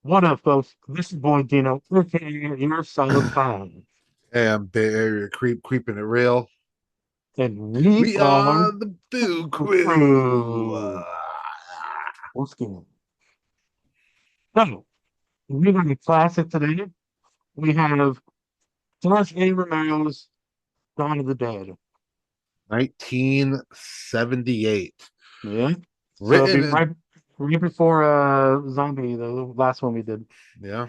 What up, folks? This is Boy Dino, aka your solid time, Hey, I'm Bay Area creeping it real. and we We are are the Boo the Crew. crew. What's going So, we got a classic today. We have George A. Romero's Dawn of the Dead. 1978. Yeah. So it'll be Written in right before Zombie, the last one we did. yeah,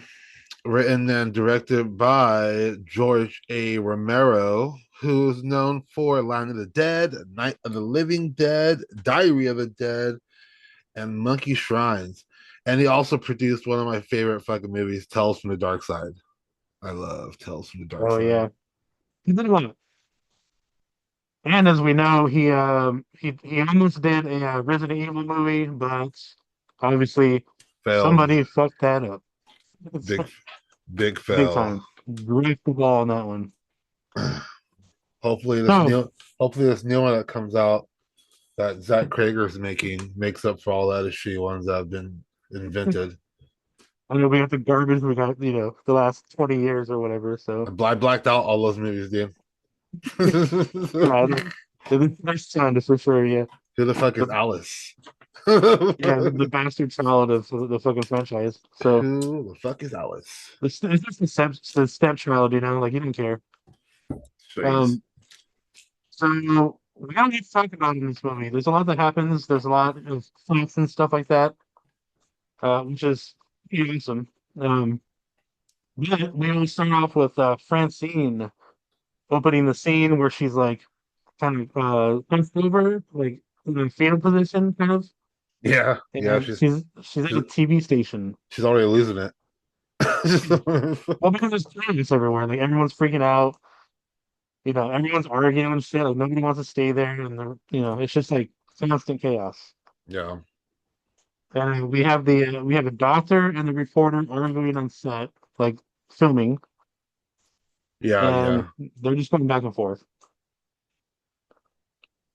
written and directed by George A. Romero, who's known for Land of the Dead, Night of the Living Dead, Diary of the Dead, and Monkey Shrines. And he also produced one of my favorite fucking movies, Tales from the Dark Side. I love Tales from the Dark Oh Side. yeah. He did a lot. And as we know, he almost did a Resident Evil movie, but obviously Failed. somebody fucked that up. Big big Big fail. time. Great the ball on that one. Hopefully this So, new hopefully this new one that comes out that Zach Krager's making makes up for all that shitty ones that have been invented. I know we got the garbage we got, the last 20 years or whatever. So, I blacked out all those movies, dude. yeah, the first time for sure. Yeah. Who the fuck is The, Alice? yeah, the bastard child of the fucking franchise. So, Who the fuck is Alice? it's just the stepchild, like you don't care. Jeez. Um, so we got to get to talk about in this movie. There's a lot that happens. There's a lot of fights and stuff like that, which is awesome. Um, but we always start off with Francine opening the scene where she's like kind of hunched over, like in a fetal position, kind of, Yeah, yeah, and she's at she's a TV station. she's already losing it. Well, because there's cameras everywhere, like everyone's freaking out. Everyone's arguing and shit. Like nobody wants to stay there, and it's just like constant chaos. Yeah. And we have a doctor and the reporter arguing on set, like filming, Yeah, and yeah. they're just going back and forth.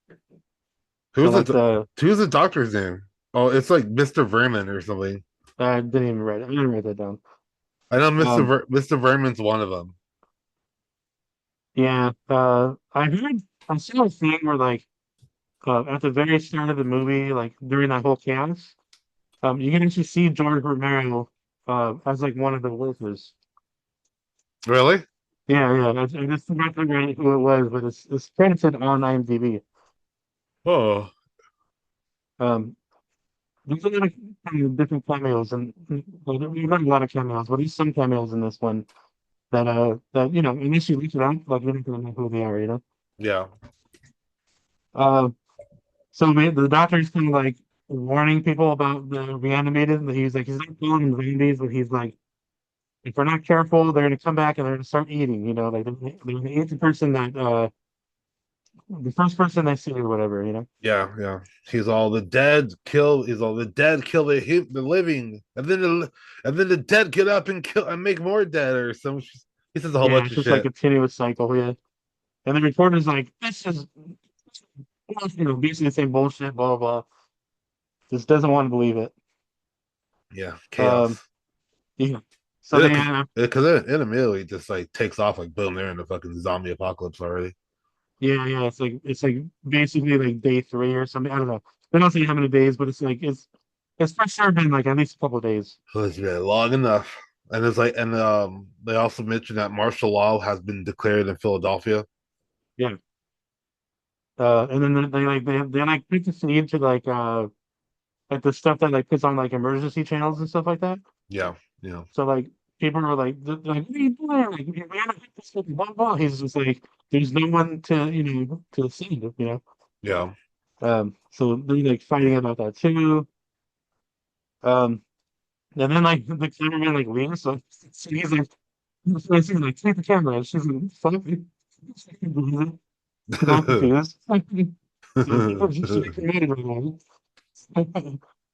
So Who's like the who's the doctor's name? Oh, it's like Mr. Vermin or something. I didn't even write it. I didn't write that down. I know Um, Mr. Vermin's one of them. Yeah, I saw a thing where like at the very start of the movie, like during that whole chaos, you can actually see George Romero as like one of the workers. Really? Yeah, yeah. I just forgot to write who it was, but it's credited on IMDb. Oh, There's a lot of kind of different cameos, and well, there's not a lot of cameos, but there's some cameos in this one that unless you look it up, like you're not gonna know who they are. yeah. Uh, So the doctor's kind of like warning people about the reanimated. And he's not calling them zombies, but he's like, if we're not careful, they're gonna come back and they're gonna start eating. Like they're gonna eat the person that the first person they see or whatever. Yeah, yeah. He's all the dead kill the living, and then the dead get up and kill and make more dead or some. He says a whole Yeah, bunch it's of just like shit. a continuous cycle. Yeah, and the reporter's like, this is basically the same bullshit. Blah blah blah. Just doesn't want to believe it. Yeah, Um, chaos. yeah. So Yeah, they because it immediately just like takes off like boom, they're in the fucking zombie apocalypse already. Yeah, yeah, it's like basically like day three or something. I don't know. They don't say how many days, but it's for sure been like at least a couple of days. So it's been long enough. And it's like, and they also mentioned that martial law has been declared in Philadelphia. Yeah. And then they like pick the feed to like the stuff that like puts on like emergency channels and stuff like that. Yeah, yeah, So like people are like they're like, what are you doing? Like we gotta hit this fucking blah blah. He's just like there's no one to save it. yeah. So they're like fighting about that too. Um and then like the cameraman like leaves, so he's like she's like, take the camera. And she's like, fuck it. She's all confused. So people just like committed right now.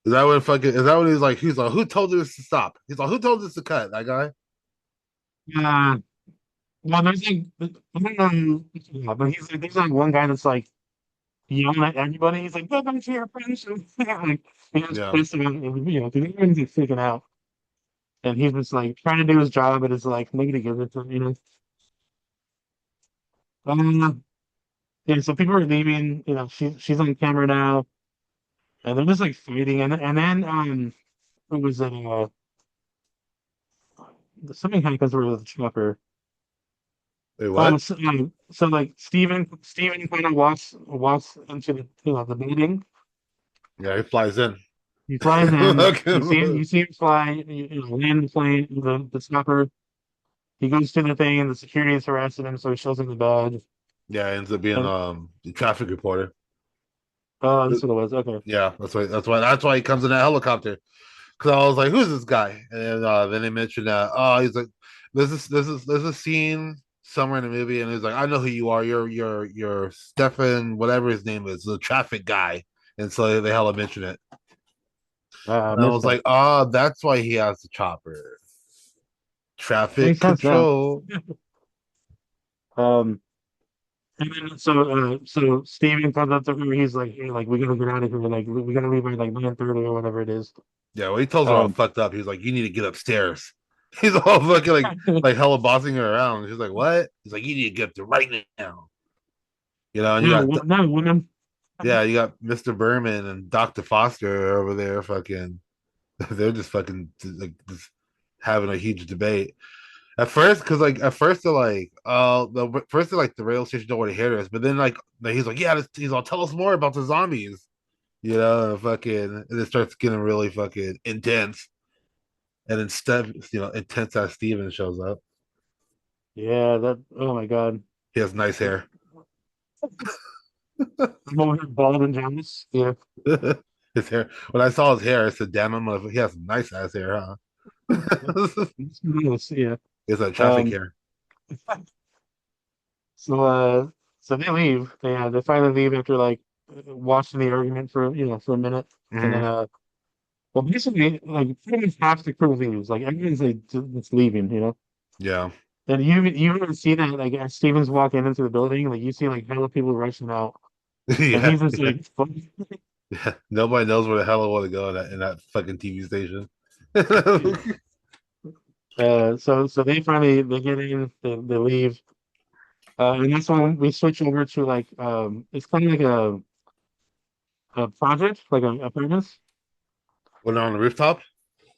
Is that when he's like, who told us to stop? He's like, who told us to cut? That guy? Yeah. Well, there's like, I don't know, yeah, but there's like one guy that's like yelling at everybody. He's like, go back to your friends. Like, he's Yeah. pissed about it, because everyone's like freaking out. and he's just like trying to do his job, and it's like nobody gives it to him, yeah, so people are leaving. She's on camera now, and they're just like fighting, and then who was it? Something happens with the chopper. Wait, what? So like Steven kind of walks into the building. Yeah, he flies in. He flies in. You Fucking- see him fly. Land the plane. The chopper. He goes to the thing, and the security is harassing him, so he shows him the badge. yeah, ends up being And the traffic reporter. oh, that's what it was. Okay. Yeah, that's why he comes in a helicopter. Because I was like, "Who's this guy?" And then they mentioned that. Oh, he's like, there's a scene somewhere in the movie, and he's like, "I know who you are. You're Stefan, whatever his name is, the traffic guy." And so they hella mention it. I And I missed was that. like, "Oh, that's why he has the chopper. Traffic Makes sense now. control." Um, and then so Steven comes up to her. He's like, hey, like we gotta get out of here. Like we gotta leave by like 9:30 or whatever it is. Yeah, well, he tells her all Um, fucked up. He's like, "You need to get upstairs." He's all fucking like hella bossing her around. She's like, "What?" He's like, "You need to get up there right now." And you no, got no, women. yeah, you got Mr. Berman and Dr. Foster over there fucking they're just fucking like just having a huge debate. At first, because like at first they're like, first they're like the rail station don't want to hear this, but then like he's like, yeah, he's all tell us more about the zombies, and fucking and it starts getting really fucking intense. And instead, intense as Steven shows up. Yeah, that. Oh my God. He has nice hair. I'm over here bald and jealous. Yeah. His hair. When I saw his hair, I said, "Damn, he has some nice ass hair, huh?" Yes, yeah. It's a traffic Um. hair. So so they leave. They finally leave after like watching the argument for a minute, and then Hmm. well, basically like pretty much half the crew leaves. Like everyone's like just leaving. Yeah. And you even see that like as Steven's walking into the building, like you see like hella people rushing out, and Yeah. he's just Yeah. like, Yeah. Nobody knows where the hell I want to go in that fucking TV station. so they get in, they leave, and that's when we switch over to like it's kind of like a project, like a apartments. When on the rooftop.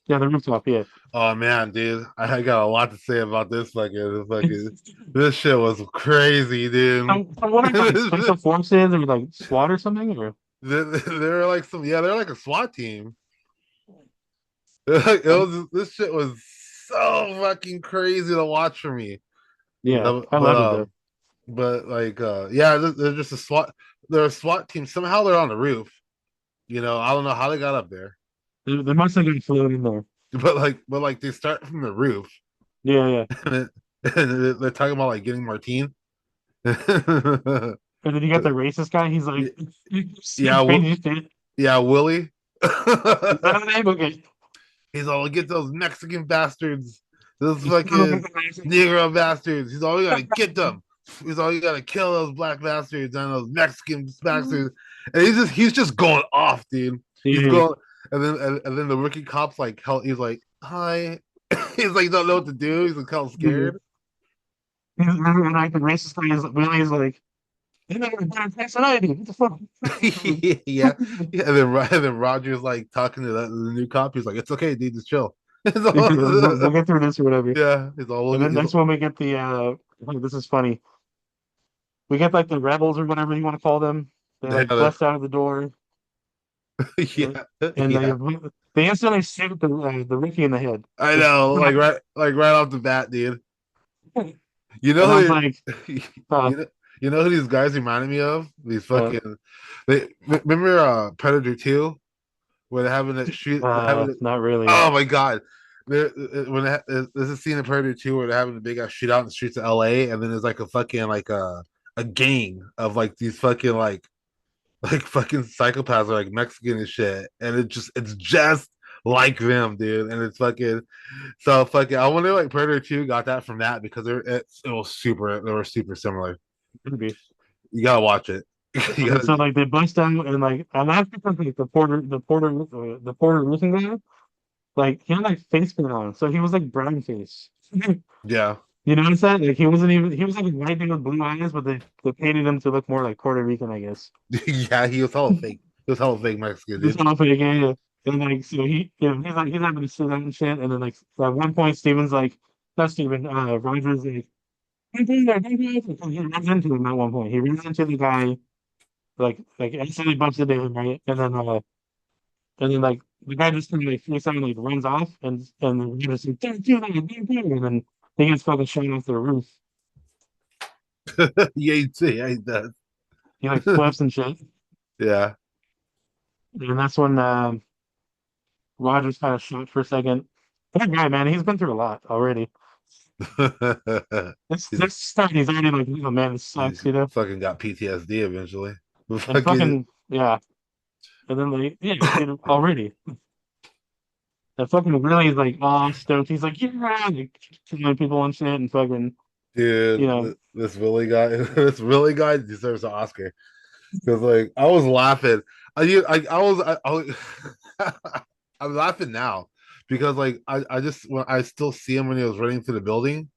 Yeah, the rooftop. Yeah. Oh man, dude, I got a lot to say about this fucking. This shit was crazy, dude. So what are they, like special forces or like SWAT or something? Or They're like they're like a SWAT team. This shit was so fucking crazy to watch for me. yeah, But I but love it though. yeah, they're just a SWAT. They're a SWAT team. Somehow they're on the roof. I don't know how they got up there, They must have been floating in there. but they start from the roof, Yeah, yeah. and, they're talking about like getting Martine. And then you got the racist guy. He's like, Yeah, crazy shit. yeah, Willie. Is that the name? Okay. He's all get those Mexican bastards, those fucking Negro bastards. He's all you gotta get them. He's all you gotta kill those black bastards and those Mexican bastards. And he's just going off, dude. He's Yeah. going, and then the rookie cop's like, hell, he's like, hi. He's like, don't know what to do. He's like, hell Yeah. scared. And like the racist guy is Willie's like, you know, better place than I do. What the fuck? Yeah, yeah. And then Roger's like talking to the new cop. He's like, it's okay, dude, just chill. We'll get through this or whatever. Yeah, he's all And then he's that's when we get the oh, this is funny. We get like the rebels or whatever you want to call them. They like yeah, bust out of the door, uh, yeah, and yeah. they instantly shoot the Ricky in the head. I Just know, like right off the bat, dude. You and I was know like, who, uh, you know who these guys reminded me of? These uh, fucking remember Predator 2 where they're having that shoot having it, not really. oh my god. There's a scene in Predator 2 where they're having a big ass shootout in the streets of LA, and then there's like a fucking like a gang of like these fucking like fucking psychopaths are like Mexican and shit, and it's just like them, dude. And it's fucking so fucking. I wonder like Predator 2 got that from that because they were super similar. Maybe. You gotta watch it. You So gotta, like they bust out and like I'm not because like the porter roofing guy. like he had like face paint on, so he was like brown face. Yeah. You notice that? Like he wasn't even he was like a white dude with blue eyes, but they painted him to look more like Puerto Rican, I guess. Yeah, he was hella fake. He was hella fake Mexican, This dude. all fake, yeah, yeah. And like so he he's like he's having to sit down and shit, and then like at one point Steven's like not Steven, Roger's like don't do that, don't do that. And he runs into him at one point. He runs into the guy like instantly bumps into him, right? And then like the guy just kind of like freaks out and like runs off and he just like don't do that, don't do that. And then he gets fucking shot off the roof. Yeah, he does. He like flips and shit. Yeah. And that's when Roger's kind of shocked for a second. That guy, man, he's been through a lot already. he's, This start, he's already like, oh man, this he's sucks, you know? fucking got PTSD eventually. And Fucking fucking, yeah. And then like, yeah, dude, already. And fucking really like all stoked. He's like, yeah, like killing people and shit and fucking, you dude, know, this Willie guy, this Willie guy deserves an Oscar because like I was laughing. I was I'm laughing now because like I just when I still see him when he was running through the building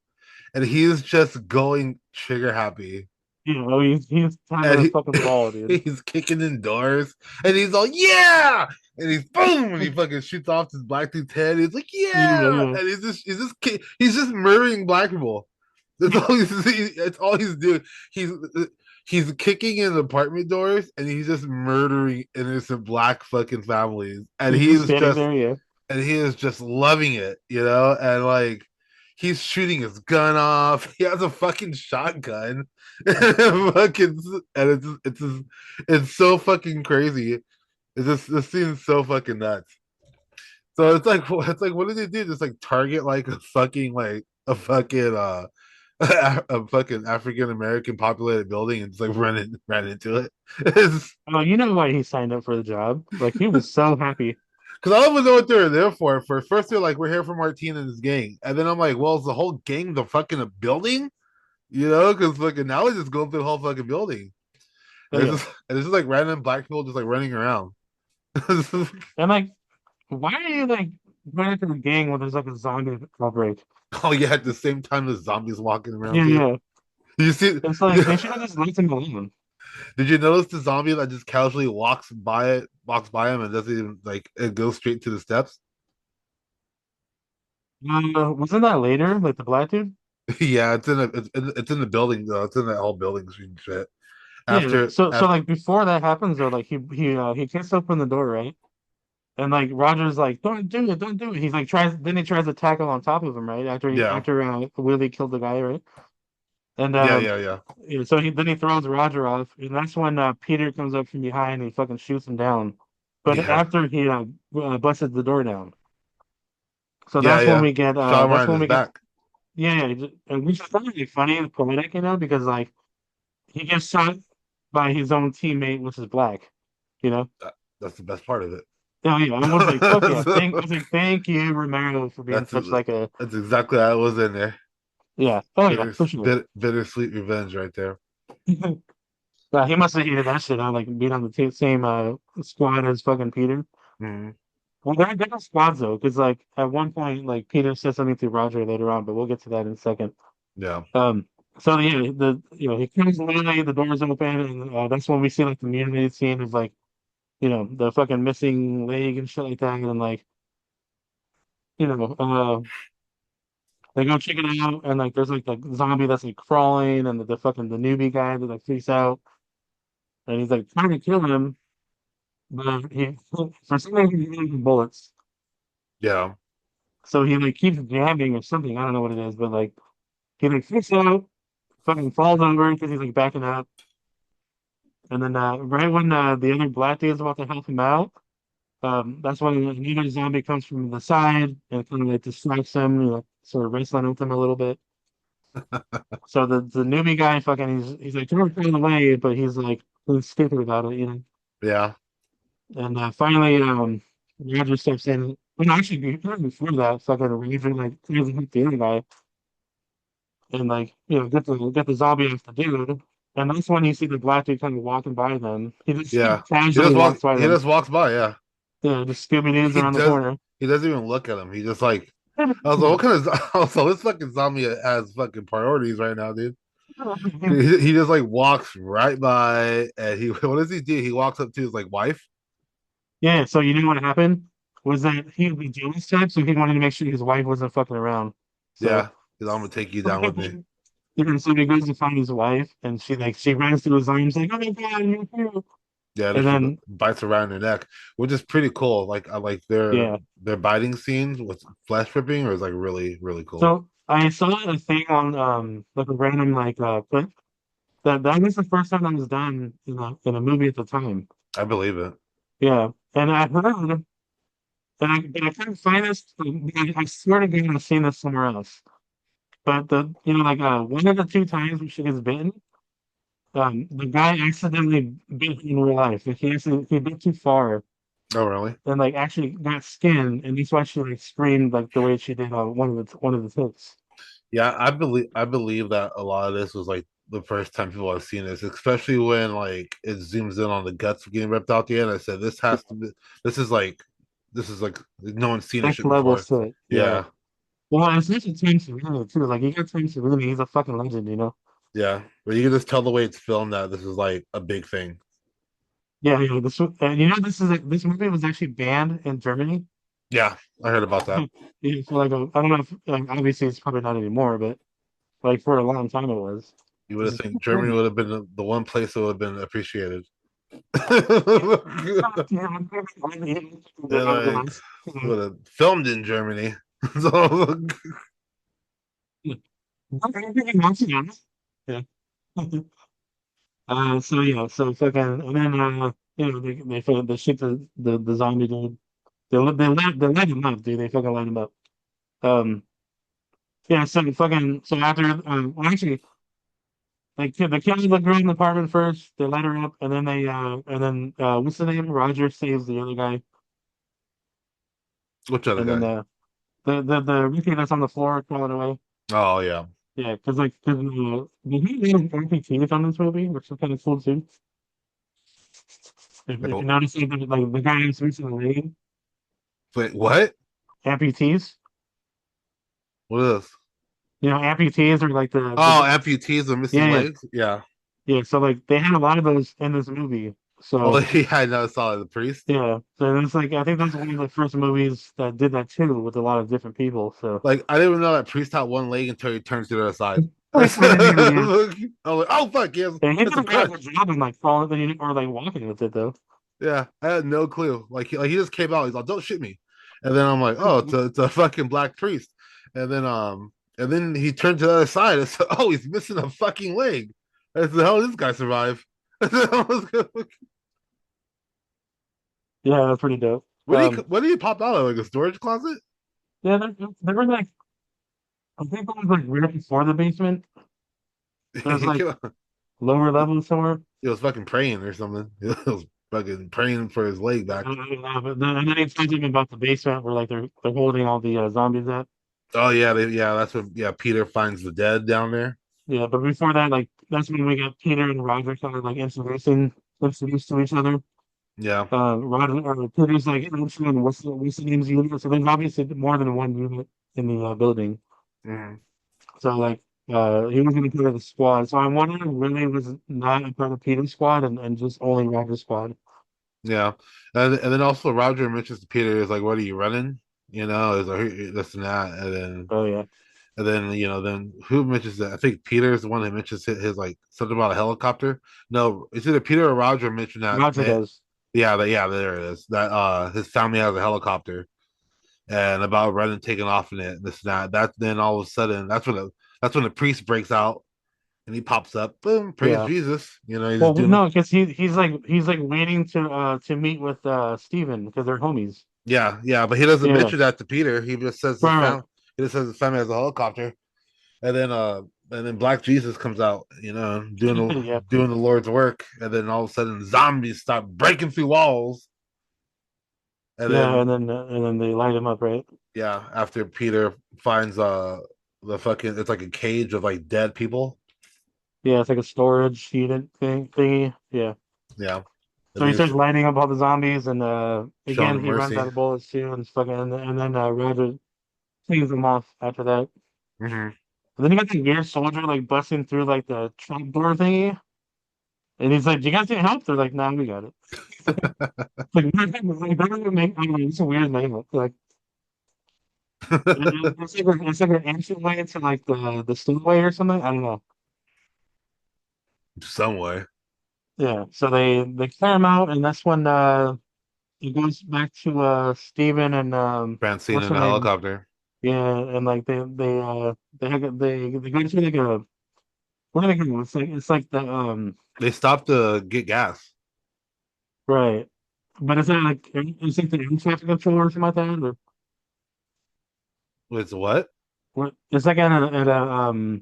and he's just going trigger happy he's kind and of a fucking ball, dude. he's kicking in doors and he's like yeah and he's boom and he fucking shoots off this black dude's head. He's like Yeah, yeah yeah. and he's just murdering black people. That's all he's doing. He's he's kicking in apartment doors and he's just murdering innocent black fucking families. He's just standing there, yeah. And he is just loving it, you know? And like he's shooting his gun off. He has a fucking shotgun. Fucking and it's so fucking crazy. It's just this seems so fucking nuts. So it's like what did they do? Just like target like a fucking a fucking African American populated building and just like ran into it. Because Oh, you know why he signed up for the job? Like he was so happy. I don't even know what they were there for. For first, they're like, "We're here for Martin and his gang," and then I'm like, "Well, is the whole gang the fucking building?" You know, because fucking now we just go through the whole fucking building. Oh yeah. And it's just like random black people just like running around. And like, why are you like going into the gang when there's like a zombie outbreak? Oh yeah, at the same time the zombies walking around Yeah, too. yeah. You see, It's like they should have just left him alone. did you notice the zombie that just casually walks by him and doesn't even like it goes straight to the steps? Wasn't that later? Like the black dude? Yeah, it's in the building though. It's in that whole building and shit. Yeah. So After like before that happens though, like he kicks open the door, right? And like Roger's like, don't do it, don't do it. He's like he tries to tackle on top of him, right? yeah After Willie killed the guy, right? And yeah yeah, so he throws Roger off, and that's when Peter comes up from behind and he fucking shoots him down. But yeah after he busted the door down, so yeah. Shot him right that's in when his we get back. yeah, and which is kind of like funny and poetic, you know, because like he gets shot by his own teammate, which is black, you know. That's the best part of it. Oh yeah, I was like, fuck yeah, I was like, thank you, Romero, for being that's such like a that's exactly how it was in there. yeah, oh yeah, for sure. Bittersweet revenge right there. He must have hated that shit. I like being on the same squad as fucking Peter. Mhm. Well, they're different squads though, because like at one point, like Peter said something to Roger later on, but we'll get to that in a second. Yeah, So yeah, he kills Lily, the doors open, and that's when we see like the mutilated scene of like the fucking missing leg and shit like that, and like you know they go check it out, and like there's like the zombie that's like crawling, and the fucking the newbie guy that like freaks out, and he's like trying to kill him, but he for some reason he's using bullets. yeah, So he like keeps jamming or something. I don't know what it is, but like he like freaks out, fucking falls over because he's like backing up. And then right when the other black dude is about to help him out, that's when another zombie comes from the side and kind of like distracts him, sort of wrestling with him a little bit. So the newbie guy fucking he's like trying to pull away, but he's stupid about it, you know. yeah, And finally, Roger steps in. Well, actually, before that, fucking Roger like tries to hit the other guy and like get the zombie off the dude. And that's when you see the black dude kind of walking by them. He just yeah. casually walks by He them. just walks by. Yeah, Yeah, just Scooby Doo's he around the does. corner. He doesn't even look at him. He just like I was like, what kind of also this fucking zombie has fucking priorities right now, dude. He just like walks right by and he what does he do? He walks up to his like wife. Yeah, so you know what happened was that he would be jealous type, so he wanted to make sure his wife wasn't fucking around. So Yeah, he's I'm gonna take you down with me. yeah, so he goes to find his wife, and she runs to his arms like, "Oh my God, you're here!" Yeah, then And she then bites around her neck, which is pretty cool. Like I like yeah, their biting scenes with flesh ripping is like really really cool. so I saw a thing on like a random like clip that was the first time that was done in a movie at the time. I believe it. Yeah, and I heard, but I couldn't find this. I swear to God, I've seen this somewhere else. But like one of the two times when she gets bitten, the guy accidentally bit her in real life. Like he bit too far Oh really? and like actually got skin, and that's why she like screamed like the way she did on one of the takes. Yeah, I believe that a lot of this was like the first time people have seen this, especially when like it zooms in on the guts getting ripped out the end. I said this has to be this is like no one's seen this Next shit level before. shit. Yeah. Yeah, Well, it's such a Tim Savini too. Like you got Tim Savini, he's a fucking legend, you know. yeah. But you can just tell the way it's filmed that this is like a big thing. Yeah, yeah. This movie was actually banned in Germany. Yeah, I heard about that. Yeah, for like I don't know if like obviously it's probably not anymore, but like for a long time it was. You would have It's think Germany crazy. would have been the one place that would have been appreciated. They're like would have filmed in Germany. So Yeah. So fucking, and then they shoot the zombie dude. They let him up, dude. They fucking let him up. Um, yeah. So after well, actually, like they killed the girl in the apartment first. They let her up, and then what's the name? Roger saves the other guy, which other and then guy? the rookie that's on the floor crawling away. Oh yeah. Yeah, because did he name RPGs on this movie, which is kind of cool too. If you No. notice, like the guy who's recently laid, Wait, what? amputees. What is this? Amputees are like Oh, amputees with missing yeah, yeah, legs. Yeah. yeah. So like they had a lot of those in this movie. Oh, So yeah. I never saw the priest. yeah, so it's like I think that's one of the first movies that did that too with a lot of different people. So Like I didn't even know that priest had one leg until he turns to the other side. I I was didn't either. Yeah, like, oh fuck, he and he has did a a really good crutch. job in like falling or like walking with it though. Yeah, I had no clue. Like he just came out. He's like, "Don't shoot me," and then I'm like, "Oh, it's a fucking black priest." And then he turned to the other side and said, "Oh, he's missing a fucking leg." I said, "How did this guy survive?" Yeah, that's pretty dope. What did he pop out of like a storage closet? Yeah, there were like I think it was like right before the basement. There's he, like came lower level somewhere. he was fucking praying or something. He was fucking praying for his leg I back. don't know, but and then he tells him about the basement where like they're holding all the zombies at. Oh yeah, that's what. Yeah, Peter finds the dead down there. Yeah, but before that, like that's when we got Peter and Roger kind of like introduced to each other. Yeah. Roger or Peter's like answering what's the name's unit. So there's obviously more than one unit in the building. Mhm. So like he wasn't a part of the squad. So I'm wondering really was not a part of Peter's squad and just only Roger's squad. Yeah, and then also Roger mentions to Peter is like, "What are you running?" Is like this and that, Oh yeah, then who mentions that? I think Peter is the one that mentions his like something about a helicopter. No, it's either Peter or Roger mentioned that. Roger does. Yeah, there it is. That his family has a helicopter and about running, taking off in it, and this and that. That then all of a sudden that's when the priest breaks out and he pops up. Boom, praise Yeah. Jesus. He's Well, doing no, because he's like waiting to meet with Steven because they're homies. Yeah, but he doesn't Yeah. mention that to Peter. He just says his Right, right. family. He just says his family has a helicopter, and then Black Jesus comes out, Yeah. doing the Lord's work, and then all of a sudden zombies start breaking through walls, and Yeah, then and then they light him up, right? yeah, after Peter finds the fucking it's like a cage of like dead people. Yeah, it's like a storage unit thingy. Yeah. Yeah, And So he then starts lighting up all the zombies, and showing again them he runs mercy. out of bullets too, and fucking, and then Roger cleans them off after that. Hmm. And then you got the weird soldier like busting through like the trap door thingy, and he's like, "Do you guys need help?" They're like, "Nah, we got it." Like, like that doesn't make. I don't know, it's a weird name. Like, it's like an ancient way to like the stairway or something. I don't know. Some way. Yeah. So they clear him out, and that's when it goes back to Steven and Francine what's in her a name? helicopter. Yeah, and like they go to like a what are they called? It's like the They stopped to get gas. right, but is that like it's like the air traffic control or something like that, or With what? what? It's like at a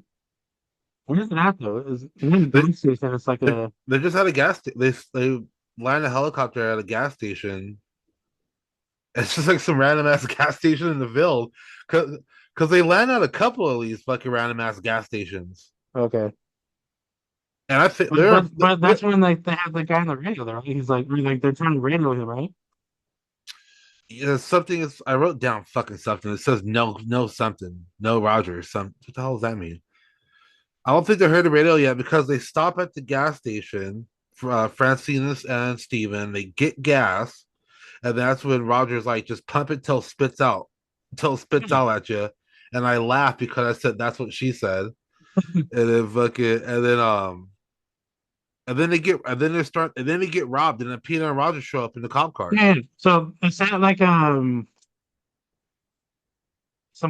where is it at though? Is it in a They, gas station? It's like a they just had a they landed a helicopter at a gas station. It's just like some random ass gas station in the Ville, because they land at a couple of these fucking random ass gas stations. okay. And I think But but that's when like they have the guy on the radio there. Right? He's like, or, like they're trying to radio him, right? something is I wrote down fucking something. It says no something no Rogers. What the hell does that mean? I don't think they heard the radio yet because they stop at the gas station. Francinus and Steven, they get gas, and that's when Roger's like, just pump it till it spits out at you. And I laughed because I said that's what she said. And then fucking, and then they get robbed, and then Peter and Roger show up in the cop car. Yeah. So is that like some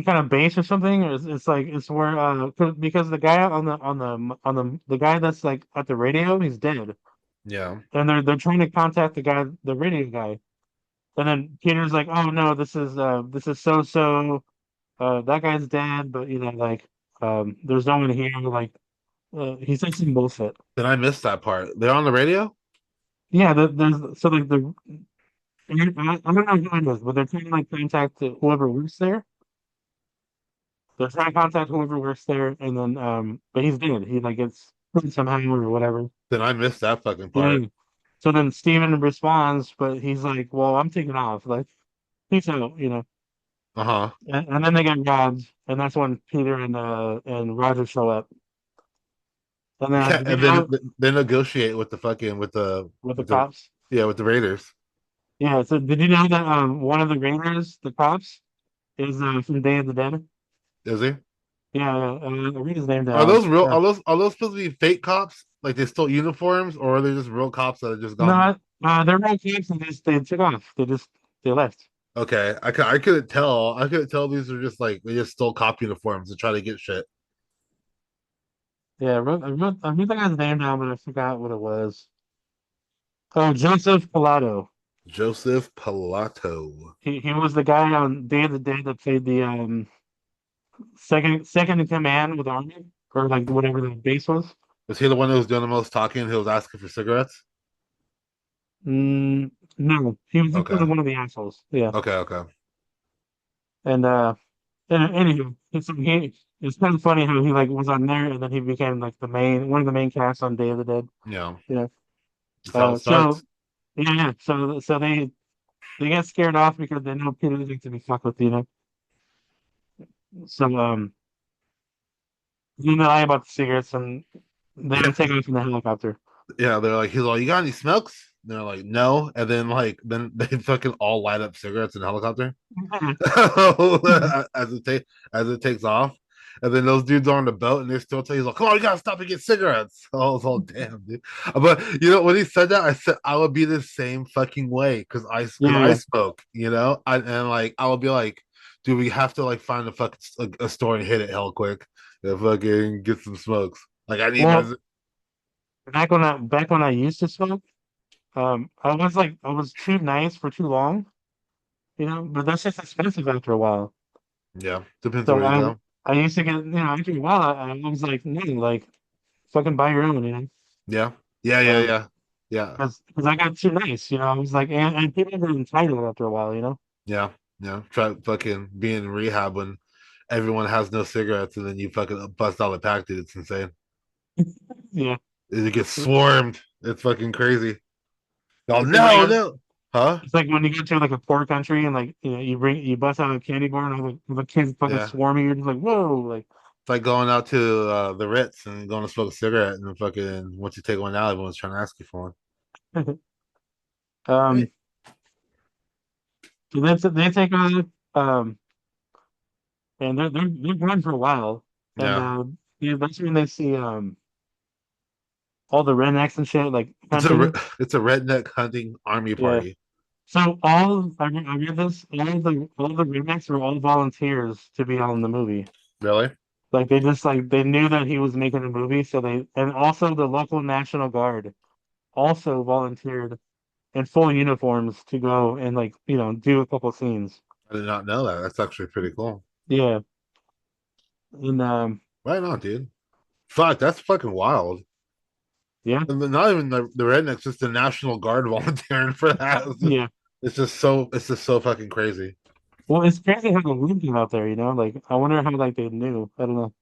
kind of base or something? Or it's like it's where because the guy on the guy that's like at the radio, he's dead. Yeah. And they're trying to contact the radio guy. And then Peter's like, "Oh no, this is so so. That guy's dead, but like there's no one here." Like he said some bullshit. Then I missed that part. They're on the radio. Yeah, there's so like I don't know who it is, but they're trying to like contact whoever works there. They're trying to contact whoever works there, and then but he's dead. He like gets hurt somehow or whatever. Then I missed that fucking Yeah. part. So then Steven responds, but he's like, "Well, I'm taking off. Like, peace out." Uh huh. And then they get robbed, and that's when Peter and Roger show up. And then Yeah, did you and then know they negotiate with the fucking with the with the with the cops? yeah with the Raiders. Yeah. So did you know that one of the Raiders, the cops, is from Day of the Dead? Is he? Yeah. I read his name Are down. those real? Are those supposed to be fake cops? Like they stole uniforms, or are they just real cops that have just gone? No, they're not cops, and they took off. They left. Okay, I couldn't tell. I couldn't tell these were just like they just stole cop uniforms to try to get shit. Yeah, I wrote the guy's name down, but I forgot what it was. Oh, Joseph Pilato. Joseph Pilato. He was the guy on Day of the Dead that played the second in command with Army or like whatever the base was. Was he the one who was doing the most talking? Who was asking for cigarettes? No, he was just Okay, one of the assholes. Yeah, okay. and anywho, it's kind of funny how he like was on there and then he became like one of the main cast on Day of the Dead. Yeah, Yeah. that's how it So starts. yeah, yeah. So they get scared off because they know Peter isn't to be fucked with. So then they lie about the cigarettes and Yeah, then take off in the helicopter. yeah. They're like, he's like, you got any smokes? And they're like, no. And then they fucking all light up cigarettes in the helicopter. as it takes off. And then those dudes are on the boat and they're still telling he's like, come on, you gotta stop and get cigarettes. I was all damn, dude. But when he said that, I said I would be the same fucking way because I Yeah, spoke, and like I would be like, do we have to like find a store and hit it hell quick and fucking get some smokes? Like I need my well, back when I used to smoke, I was too nice for too long, but that's just expensive after a while. yeah, depends So where you go. I used to get, after a while, I was like, no, like, fucking buy your own. Yeah, yeah, Um, yeah, yeah. because I got too nice. I was like, and people get entitled after a while. Yeah, yeah. Try fucking being in rehab when everyone has no cigarettes and then you fucking bust out a pack, dude. It's insane. Yeah, It gets swarmed. It's fucking crazy. Oh It's like when no, you're, no, huh? it's like when you go to like a poor country and like you bust out a candy bar and all the kids fucking Yeah, swarming. You're just like whoa, like it's like going out to the Ritz and going to smoke a cigarette, and then fucking once you take one out, everyone's trying to ask you for one. um. So they take off and they're gone for a while and Yeah, yeah, that's when they see all the rednecks and shit like it's a hunting. it's a redneck hunting army Yeah. party. So I read this. All the rednecks were all volunteers to be on the movie. Really? Like they just like they knew that he was making a movie, so they and also the local National Guard also volunteered in full uniforms to go and like do a couple scenes. I did not know that. That's actually pretty cool. Yeah, and Right on, dude. Fuck, that's fucking wild. yeah, And not even the rednecks, just the National Guard volunteering for that. yeah. It's just so fucking crazy. Well, it's crazy how they lived out there. Like I wonder how like they knew. I don't know.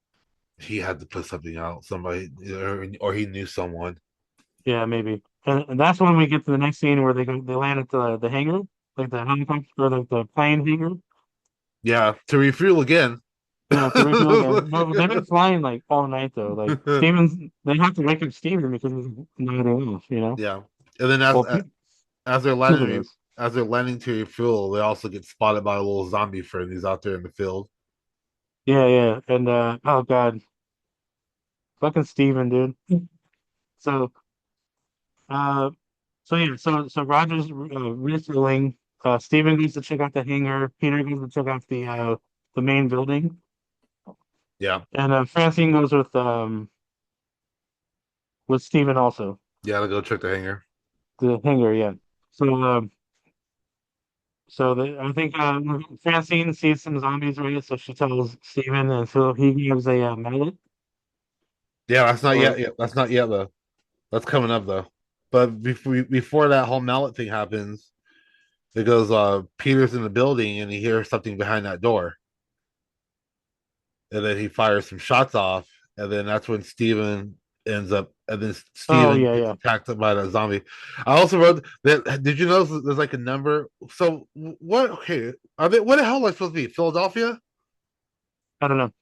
He had to put something out, somebody, or he knew someone. Yeah, maybe. And that's when we get to the next scene where they land at the hangar, like the helicopter or like the plane hangar. Yeah, to refuel again. Yeah, to refuel again. But they've been flying like all night though. Like Stevens, they have to wake up Steven because he's not off. Yeah, and then Well, as they're Peter landing does. as they're landing to refuel, they also get spotted by a little zombie friend who's out there in the field. Yeah, yeah. And oh god, fucking Steven, dude. So uh, so yeah, so Roger's refueling. Steven goes to check out the hangar. Peter goes to check out the main building, Yeah, and Francine goes with Steven also. yeah, to go check the hangar. The hangar, yeah. So I think Francine sees some zombies, right? So she tells Steven, and so he gives a mallet. Yeah, that's not Or yet. Yeah, that's not yet though. That's coming up though. But before that whole mallet thing happens, it goes. Peter's in the building and he hears something behind that door, and then he fires some shots off, and then that's when Steven ends up, and then oh Steven yeah, gets yeah. attacked by that zombie. I also wrote that. Did you know there's like a number? So what? Okay, are they? What the hell are they supposed to be? Philadelphia? I don't know.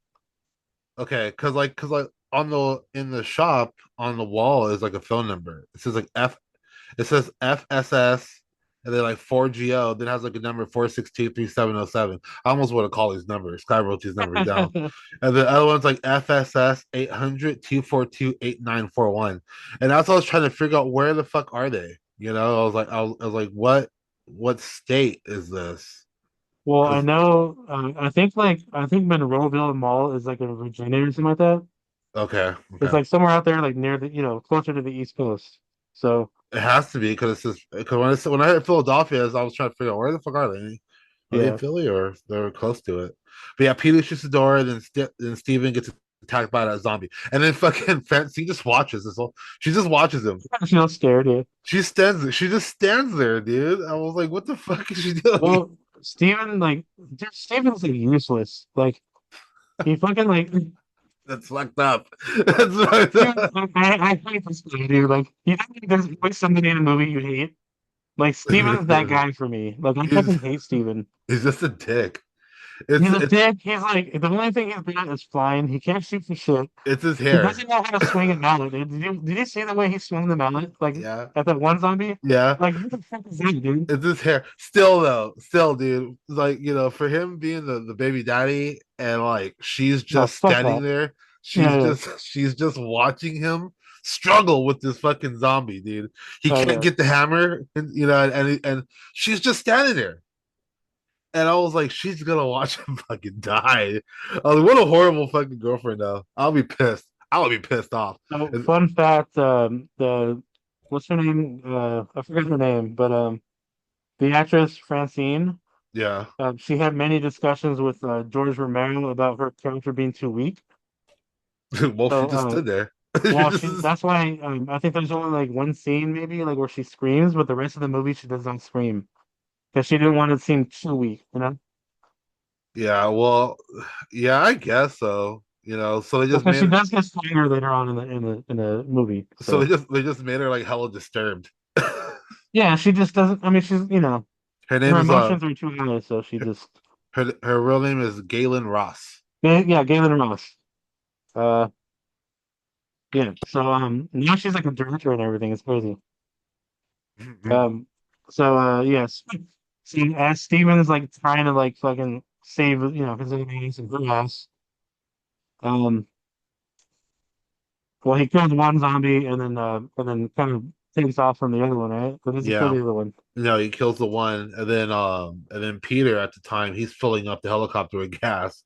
Okay, because like on the in the shop on the wall is like a phone number. It says like F. It says FSS and then like 4GO, then has like a number 4623707. I almost want to call these numbers. Sky wrote these numbers down. And the other one's like FSS 800-242-8941. And that's what I was trying to figure out, where the fuck are they? I was like, what state is this? Well, I Because know. I think Monroeville Mall is like in Virginia or something like that. okay, It's okay. like somewhere out there, like near the closer to the East Coast. So It has to be because it's just because when I heard Philadelphia, I was trying to figure out, where the fuck are they? Are they in yeah. Philly or they're close to it? But yeah, Peter shoots the door, then Steven gets attacked by that zombie, and then fucking Fancy just watches this whole. She just watches him. I feel scared. Yeah. She stands. She just stands there, dude. I was like, what the fuck is she doing? Well, Steven, like, dude, Steven's like useless. Like, he fucking like. That's fucked up. That's fucked Dude, up. I hate this guy, dude. Like, you don't think there's always somebody in a movie you hate? Like, Steven's that guy for me. Like, I he's fucking hate Steven. he's just a dick. He's a It's dick. He's like, the only thing he's good at is flying. He can't shoot for shit. it's his He hair. doesn't know how to swing a mallet, dude. Did you see the way he swung the mallet? Like, Yeah, at that one zombie? yeah. Like, what the fuck is that, dude? It's his hair. Still though, still, dude. Like, for him being the baby daddy and like she's No, just fuck standing that. there, Yeah, yeah. she's just watching him struggle with this fucking zombie, dude. He Oh, can't yeah. get the hammer, and she's just standing there. And I was like, she's gonna watch him fucking die. I was like, what a horrible fucking girlfriend though. I'll be pissed. I'll be pissed off. So, And- fun fact, what's her name? I forget her name, but the actress Francine, yeah. she had many discussions with George Romero about her character being too weak. Well, she So, just stood there. She well, just that's why I think there's only like one scene maybe like where she screams, but the rest of the movie she does not scream because she didn't want to seem too weak. Yeah, well, yeah, I guess so. So they just Because she made does get stronger later on in the movie. so So they just made her like hella disturbed. Yeah, she just doesn't. I mean, she's Her name her is emotions are too high, so she just her real name is Galen Ross. yeah, Galen Ross. Uh, yeah. So now she's like a director and everything. It's crazy. Um, so yes. So as Steven is like trying to like fucking save his enemies and her ass. Um, well, he kills one zombie and then kind of takes off from the other one, right? But does he kill Yeah. the other one? No, he kills the one, and then Peter at the time he's filling up the helicopter with gas,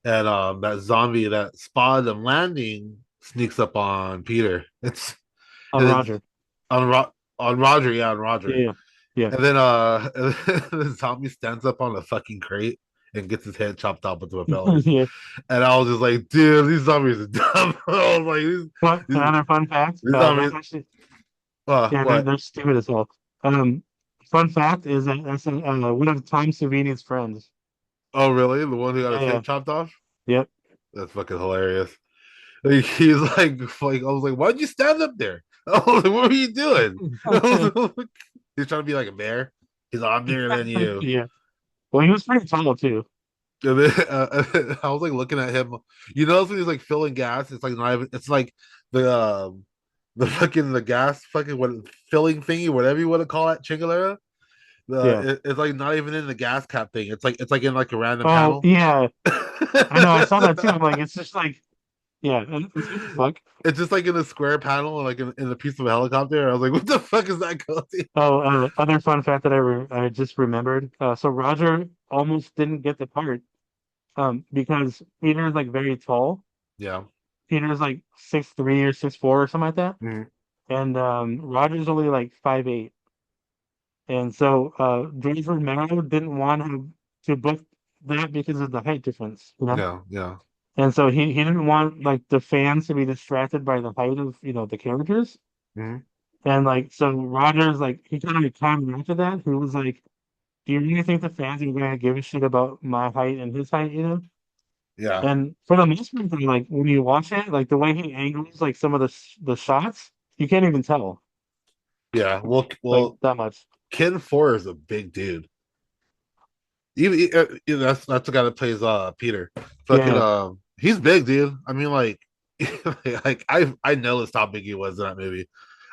and that zombie that spotted him landing sneaks up on Peter. It's On and it's Roger. on Roger, yeah, on Yeah, Roger. yeah, yeah. And then the zombie stands up on a fucking crate and gets his head chopped off with the propellers. Yeah. And I was just like, dude, these zombies are dumb. I was like, But these, another fun fact, these that's zombies. actually yeah, What? they're stupid as hell. Um, fun fact is that that's one of Tom Savini's friends. Oh, really? The one who got Yeah, his yeah, head chopped off? yep. That's fucking hilarious. Like, he's like, I was like, why'd you stand up there? I was like, what were you doing? He's trying to be like a bear. He's like, I'm bigger than you. Yeah. Well, he was pretty tall too. And then, I was like looking at him. You know, when he's like filling gas, it's like not even. It's like the fucking the gas fucking what filling thingy, whatever you want to call it, chingalera. Yeah. It's like not even in the gas cap thing. It's like in like a random Oh, panel. yeah. I know. I saw that too. I'm like, it's just like, yeah. What the fuck? It's just like in a square panel, like in a piece of a helicopter. I was like, what the fuck is that called? Oh, other fun fact that I just remembered. So Roger almost didn't get the part, because Peter's like very tall. Yeah. Peter's like 6'3" or 6'4" or something like that, Mhm. and Roger's only like 5'8". And so George Romero didn't want to book that because of the height difference, you know. Yeah. Yeah. And so he didn't want like the fans to be distracted by the height of the characters. Mhm. And like so Rogers like he kind of countered after that. He was like, "Do you really think the fans are gonna give a shit about my height and his height?" Yeah. And for the most part, like when you watch it, like the way he angles like some of the shots, you can't even tell Yeah. like Well, that much. Ken Four is a big dude. Even that's the guy that plays Peter. Fucking Yeah, he's big, dude. I mean, like, like I know his how big he was in that movie.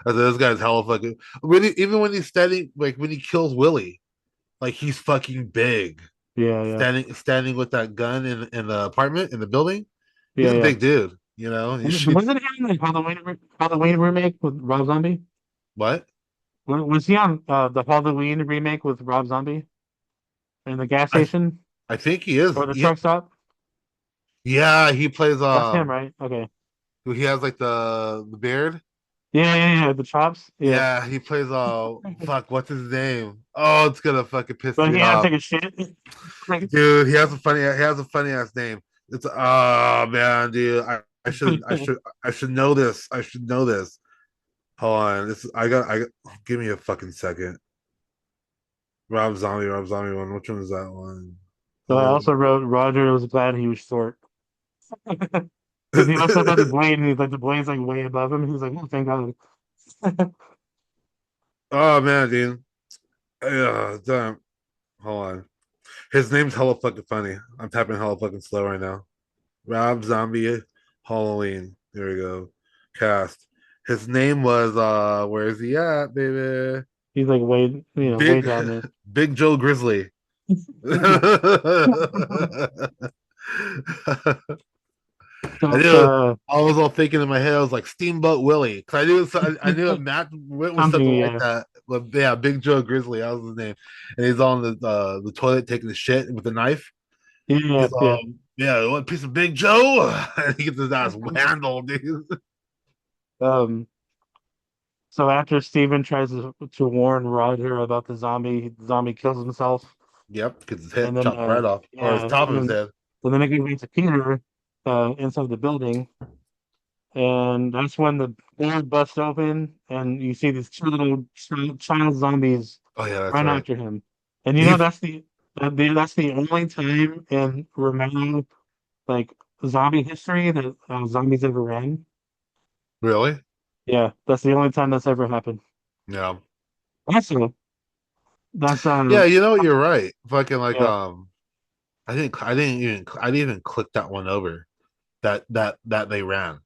I said, this guy's hella fucking. Even when he's standing, like when he kills Willie, like he's fucking big. yeah, yeah, Standing with that gun in the apartment in the building. He's yeah, a yeah. big dude. You know, he shoots. Wasn't he in the Halloween remake with Rob Zombie? What? Was he on the Halloween remake with Rob Zombie in the gas I station I think he is. or the Yeah, truck stop? yeah. He plays. That's him, right? Okay. He has like the beard. Yeah, yeah, yeah. The chops. Yeah. Yeah, he plays fuck, what's his name? Oh, it's gonna fucking piss But me he had to off. take a shit. Like, Dude, he has a funny ass name. It's oh man, dude. I should know this. I should know this. Hold on. This I got give me a fucking second. Rob Zombie one. Which one is that one? so I Uh, also wrote Roger was glad he was short. Because he looks up at the blade and he's like the blade's like way above him. He's like, oh thank God. oh man, dude. Damn. Hold on. His name's hella fucking funny. I'm tapping hella fucking slow right now. Rob Zombie Halloween. There we go. Cast. His name was where is he at, baby? He's like way Big down there. Big Joe Grizzly. I So knew I was all thinking in my head, I was like Steamboat Willie. Cause I knew it Matt went with something, something like yeah. that. But yeah, Big Joe Grizzly, that was his name. And he's on the toilet taking the shit with a knife. Yeah, yeah, He's yeah. yeah, one piece of Big Joe. And he gets his ass handled, dude. Um so after Steven tries to warn Roger about the zombie kills himself. Yep, because his And head then chopped right off. Or his yeah, top of his head. and then they go back to Peter inside the building. And that's when the door busts open and you see these two little child zombies Oh yeah, that's run right. after him. And He that's the only time in Romero like zombie history that zombies ever ran. really? Yeah, that's the only time that's ever happened. Yeah. Also, that's Yeah, you know what? You're right. Fucking like yeah, I didn't even click that one over that they ran.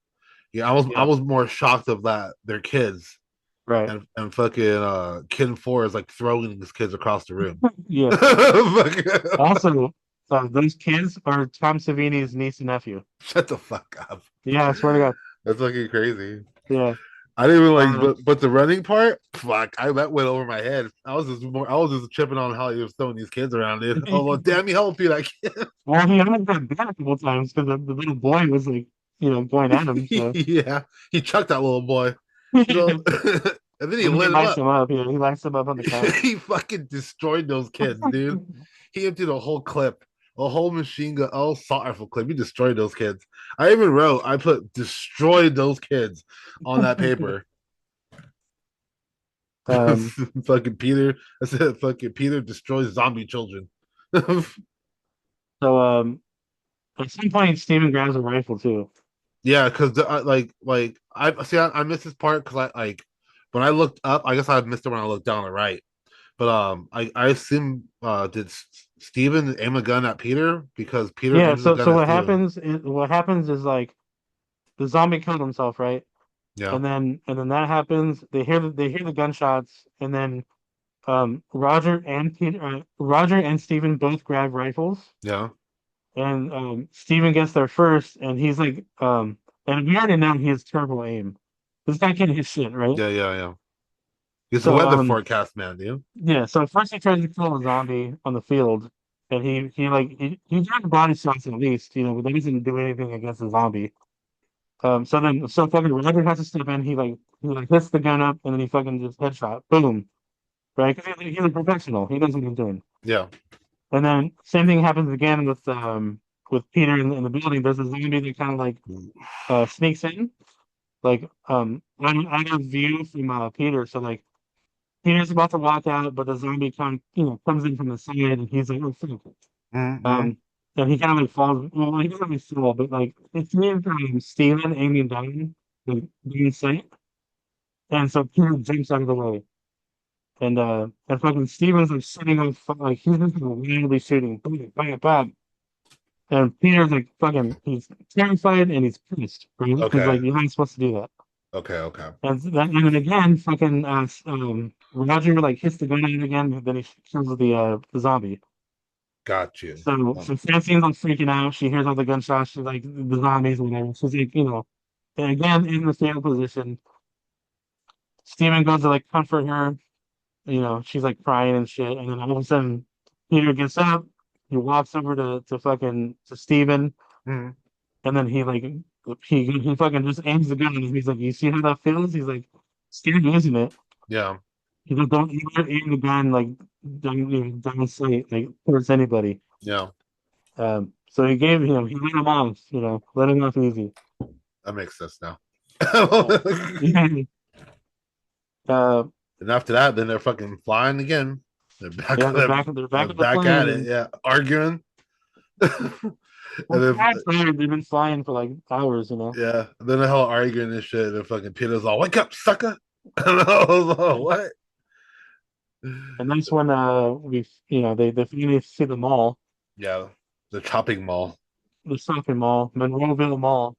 Yeah, I yeah, was more shocked of that they're kids right. and fucking Kid Four is like throwing these kids across the room. Yeah. Fuck- Also, those kids are Tom Savini's niece and nephew. Shut the fuck up. Yeah, I swear to God. That's fucking crazy. Yeah. I didn't even like, Uh, but the running part, fuck, I that went over my head. I was just tripping on how he was throwing these kids around, dude. Oh well, damn, he helped you, that kid. well, he only got bit a couple times because the little boy was like, going at him. So Yeah, he chucked that little boy. So, and and then he he lit him lights up. him up. Yeah, he lights him up on the couch. He fucking destroyed those kids, dude. He emptied a whole clip, a whole machine gun, a whole assault rifle clip. He destroyed those kids. I even wrote, I put destroyed those kids on that paper. Um, Fucking Peter. I said fucking Peter destroys zombie children. so at some point, Steven grabs a rifle too. Yeah, because I see I missed this part because I like when I looked up, I guess I missed it when I looked down the right. But I assume did Steven aim a gun at Peter because Peter Yeah. aims a gun So at Steven. what happens is like the zombie killed himself, right? Yeah, And then that happens. They hear the gunshots, and then Roger and Steven both grab rifles, yeah, and Steven gets there first, and he's like, and we already know he has terrible aim. This guy can't hit shit, right? yeah. He's a So weather forecast man, dude. yeah, so first he tries to kill a zombie on the field, and he got body shots at least, but that doesn't do anything against the zombie. So fucking Roger has to step in. He hits the gun up, and then he fucking just headshot, boom, right? Because he's a professional. He knows what he's doing. Yeah, And then same thing happens again with Peter in the building. There's a zombie that kind of like sneaks in, like out of view from Peter. So like Peter's about to walk out, but the zombie comes in from the side, and he's like, oh fuck. mm-hmm. Um, and he kind of like falls. Well, he doesn't really fall, but like it's me and Steven aiming down, like down sight, and so Peter jumps out of the way. And fucking Steven's like sitting on like he's just wildly shooting, bam, bam, bam. And Peter's like fucking, he's terrified and he's pissed, right? Because Okay, like you're not supposed to do that. okay. And then again, fucking Roger like hits the gun at it again, but then he kills the zombie. Got you. So Francine's like freaking out. She hears all the gunshots. She's like the zombies, whatever. She's like, and again in the fetal position. Steven goes to like comfort her. She's like crying and shit. And then all of a sudden, Peter gets up. He walks over to Steven. Mhm. And then he fucking just aims the gun and he's like, "You see how that feels?" He's like, "Scary, isn't it?" Yeah, He's like, "Don't even aim the gun like down sight like towards anybody." yeah. So he let him off, let him off easy. That makes sense now. Yeah. Uh, And after that, then they're fucking flying again. They're back. yeah, they're back They're at the back plane at it. and Yeah, arguing. And well, then they've been flying for like hours. yeah, and then the whole arguing and shit. And fucking Peter's all, "Wake up, sucker!" And I was like, "What?" And that's when they finally see the mall, Yeah, the chopping mall. the shopping mall, Monroeville Mall.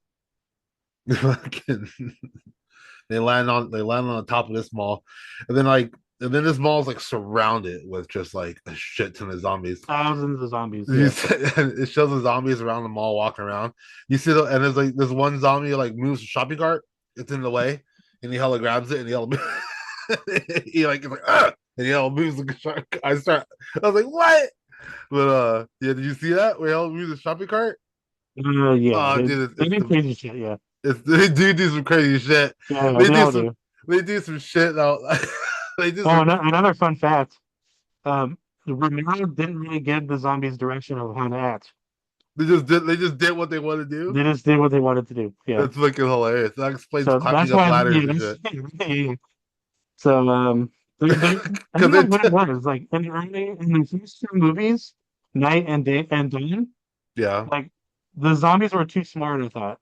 Fucking, they land on the top of this mall, and then and then this mall's like surrounded with just like a shit ton of zombies. Thousands of zombies, yeah. It shows the zombies around the mall walking around. You see, and there's like this one zombie like moves the shopping cart. It's in the way, and he hella grabs it, and he hella he like is like ah, and he hella moves the shopping cart. I was like, what? But yeah, did you see that? Where he hella moves the shopping cart? Yeah, Oh, dude, they do crazy shit, yeah. they do some crazy shit. Yeah, yeah, They they do all some do. they do some shit now. They do Oh, some. another fun fact. Romero didn't really give the zombies direction of how to act. They just did what they want to do. They just did what they wanted to do. Yeah. That's fucking hilarious. That explains So climbing that's up why, ladders yeah, and that's, shit. yeah. So, I Because don't know what it it, was. Like, in the first two movies, Night and Day and Dawn, yeah, like, the zombies were too smart, I thought.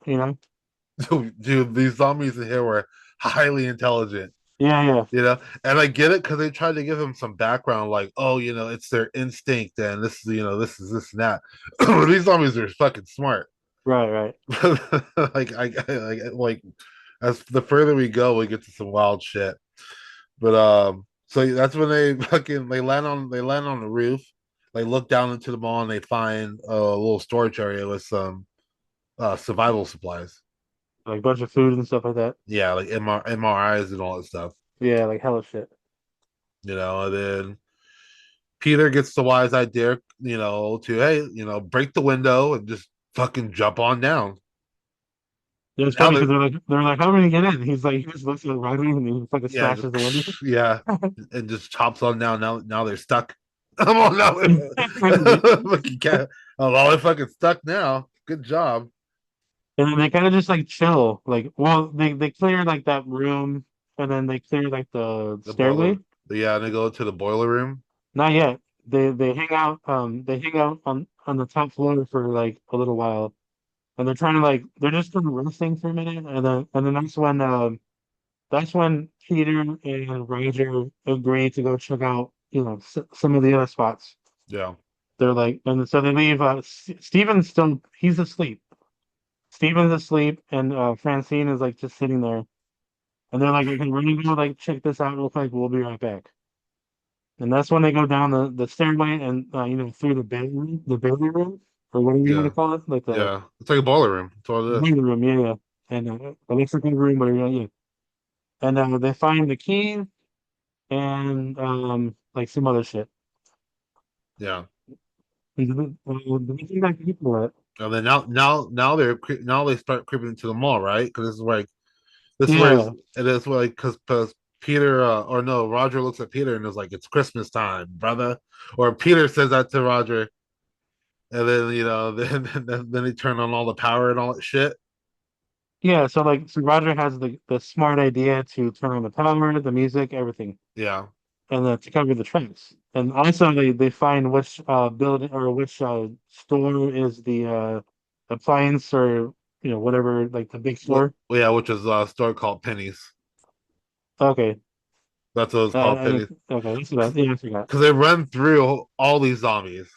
dude, these zombies in here were highly intelligent. Yeah, yeah. And I get it because they tried to give him some background, like, oh, it's their instinct, and this is, this is this and that. These zombies are fucking smart. Right, right. Like as the further we go, we get to some wild shit. But so that's when they land on the roof. They look down into the mall and they find a little storage area with some survival supplies. Like a bunch of food and stuff like that. Yeah, like MRIs and all that stuff. Yeah, like hella shit. And then Peter gets the wise idea, to hey, break the window and just fucking jump on down. Yeah, it's Now funny because that they're like, how are we gonna get in? He's like, he just looks at the right and he fucking yeah, smashes the window. yeah, and just chops on down. Now they're stuck. I'm on now. Yeah. Fucking cat. Oh, well, they're fucking stuck now. Good job. And then they kind of just like chill. Like, well, they clear like that room and then they clear like the The stairway. boiler. Yeah, and they go to the boiler room. Not yet. They hang out on the top floor for like a little while. And they're trying to like they're just kind of resting for a minute and then that's when Peter and Roger agree to go check out, some of the other spots. Yeah, They're like, and so they leave. Steven's still, he's asleep. Steven's asleep, and Francine is like just sitting there. And they're like, okay, we're gonna go like check this out real quick. We'll be right back. And that's when they go down the stairway and through the baby room, or whatever you want to yeah, call it, like the yeah. It's like a boiler room. That's all it is. boiler room, yeah, yeah. And electrical room, whatever, yeah, yeah. And they find the key and like some other shit. Yeah. The thing that people it. And then now they start creeping into the mall, right? Because this is where Yeah, it is where because Peter or no Roger looks at Peter and is like, it's Christmas time, brother. Or Peter says that to Roger, and then then they turn on all the power and all that shit. yeah. So Roger has the smart idea to turn on the power, the music, everything, Yeah, and to cover the tracks. And also they find which building or which store is the appliance or whatever, like the big store. yeah, which is a store called Penny's. Okay. That's what it's called, I Penny's. think okay. That's what yeah, I forgot. Because they run through all these zombies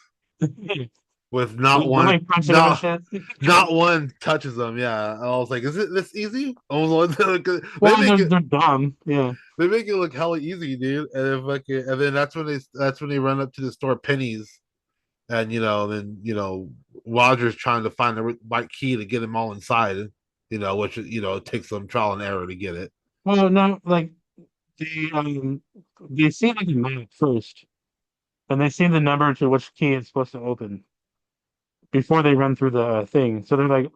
with not They're one, like punching him and not shit. not one touches them. Yeah, I was like, is it this easy? I was like, they Well, make they're it they're dumb. Yeah. they make it look hella easy, dude. And then that's when they run up to the store Penny's, and then Roger's trying to find the right key to get them all inside. Which it takes some trial and error to get it. Well, no, like they see like a map first, and they see the number to which key it's supposed to open before they run through the thing. So they're like